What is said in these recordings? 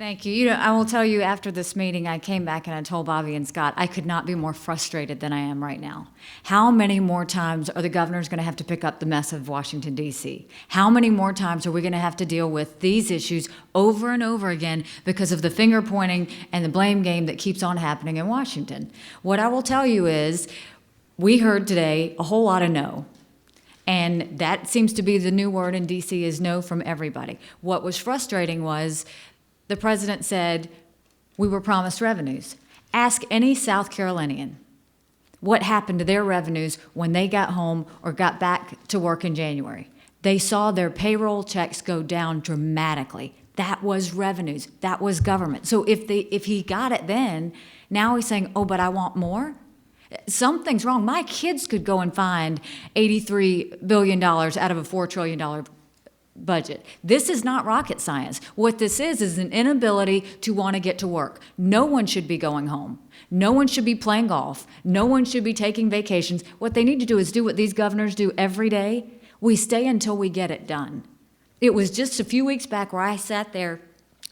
Thank you. I will tell you, after this meeting, I came back and I told Bobby and Scott, I could not be more frustrated than I am right now. How many more times are the governors going to have to pick up the mess of Washington, D.C.? How many more times are we going to have to deal with these issues over and over again because of the finger pointing and the blame game that keeps on happening in Washington? What I will tell you is, we heard today a whole lot of no. And that seems to be the new word in D.C. is no from everybody. What was frustrating was the president said, we were promised revenues. Ask any South Carolinian what happened to their revenues when they got home or got back to work in January. They saw their payroll checks go down dramatically. That was revenues. That was government. So if he got it then, now he's saying, oh, but I want more? Something's wrong. My kids could go and find $83 billion out of a $4 trillion budget. This is not rocket science. What this is an inability to want to get to work. No one should be going home. No one should be playing golf. No one should be taking vacations. What they need to do is do what these governors do every day. We stay until we get it done. It was just a few weeks back where I sat there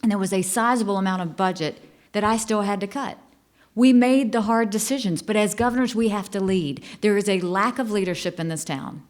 and there was a sizable amount of budget that I still had to cut. We made the hard decisions, but as governors, we have to lead. There is a lack of leadership in this town.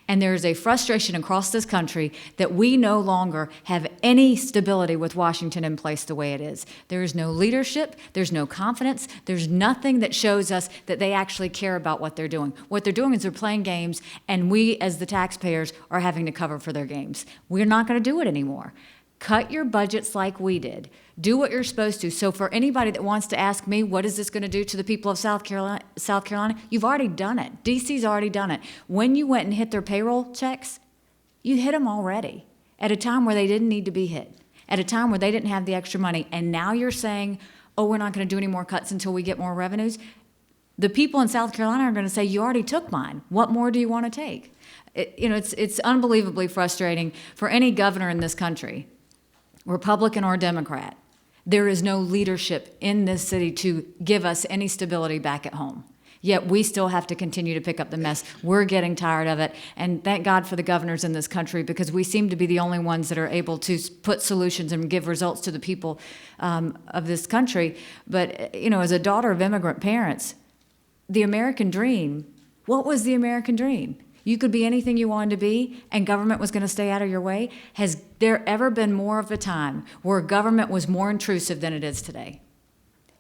And there is a frustration across this country that we no longer have any stability with Washington in place the way it is. There is no leadership, there's no confidence, there's nothing that shows us that they actually care about what they're doing. What they're doing is they're playing games, and we as the taxpayers are having to cover for their games. We're not going to do it anymore. Cut your budgets like we did. Do what you're supposed to. So for anybody that wants to ask me, what is this going to do to the people of South Carolina, you've already done it. DC's already done it. When you went and hit their payroll checks, you hit them already at a time where they didn't need to be hit, at a time where they didn't have the extra money. And now you're saying, oh, we're not going to do any more cuts until we get more revenues. The people in South Carolina are going to say, you already took mine. What more do you want to take? It's unbelievably frustrating for any governor in this country, Republican or Democrat. There is no leadership in this city to give us any stability back at home. Yet we still have to continue to pick up the mess. We're getting tired of it. And thank God for the governors in this country, because we seem to be the only ones that are able to put solutions and give results to the people of this country. But, as a daughter of immigrant parents, the American dream, what was the American dream? You could be anything you wanted to be, and government was going to stay out of your way. Has there ever been more of a time where government was more intrusive than it is today?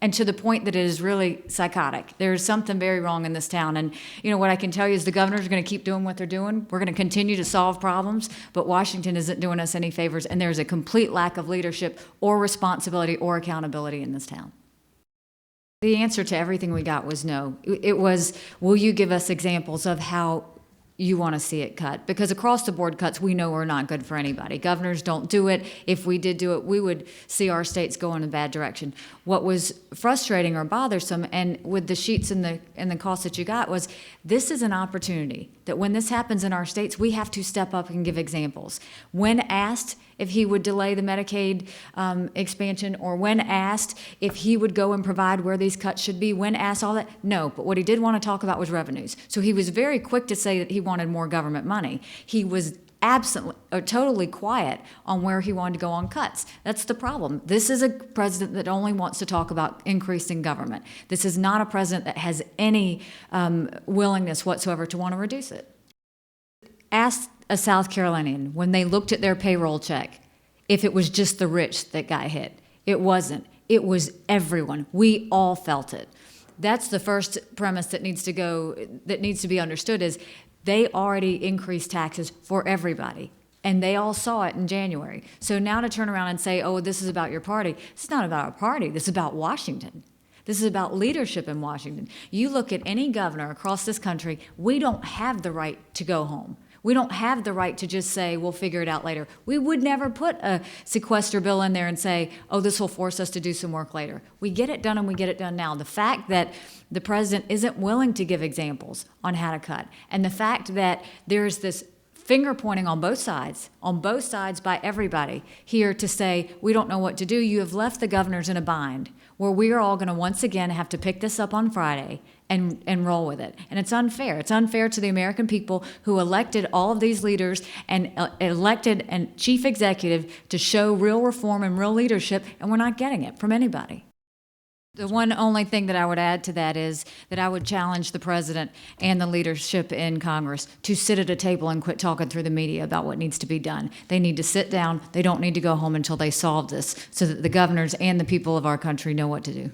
And to the point that it is really psychotic. There is something very wrong in this town. And what I can tell you is the governors are going to keep doing what they're doing. We're going to continue to solve problems, but Washington isn't doing us any favors, and there's a complete lack of leadership or responsibility or accountability in this town. The answer to everything we got was no. It was, will you give us examples of how you want to see it cut? Because across the board cuts, we know are not good for anybody. Governors don't do it. If we did do it, we would see our states go in a bad direction. What was frustrating or bothersome, and with the sheets and the costs that you got, was this is an opportunity that when this happens in our states, we have to step up and give examples. When asked if he would delay the Medicaid expansion, or when asked if he would go and provide where these cuts should be, when asked all that, no. But what he did want to talk about was revenues. So he was very quick to say that he wanted more government money. He was totally quiet on where he wanted to go on cuts. That's the problem. This is a president that only wants to talk about increasing government. This is not a president that has any willingness whatsoever to want to reduce it. Ask a South Carolinian when they looked at their payroll check if it was just the rich that got hit. It wasn't. It was everyone. We all felt it. That's the first premise that needs to be understood, is they already increased taxes for everybody, and they all saw it in January. So now to turn around and say, oh, this is about your party, it's not about our party. This is about Washington. This is about leadership in Washington. You look at any governor across this country, we don't have the right to go home. We don't have the right to just say, we'll figure it out later. We would never put a sequester bill in there and say, oh, this will force us to do some work later. We get it done, and we get it done now. The fact that the president isn't willing to give examples on how to cut, and the fact that there's this finger pointing on both sides by everybody here to say, we don't know what to do. You have left the governors in a bind where we are all going to once again have to pick this up on Friday and roll with it. And it's unfair. It's unfair to the American people who elected all of these leaders and elected a chief executive to show real reform and real leadership, and we're not getting it from anybody. The one only thing that I would add to that is that I would challenge the president and the leadership in Congress to sit at a table and quit talking through the media about what needs to be done. They need to sit down. They don't need to go home until they solve this so that the governors and the people of our country know what to do.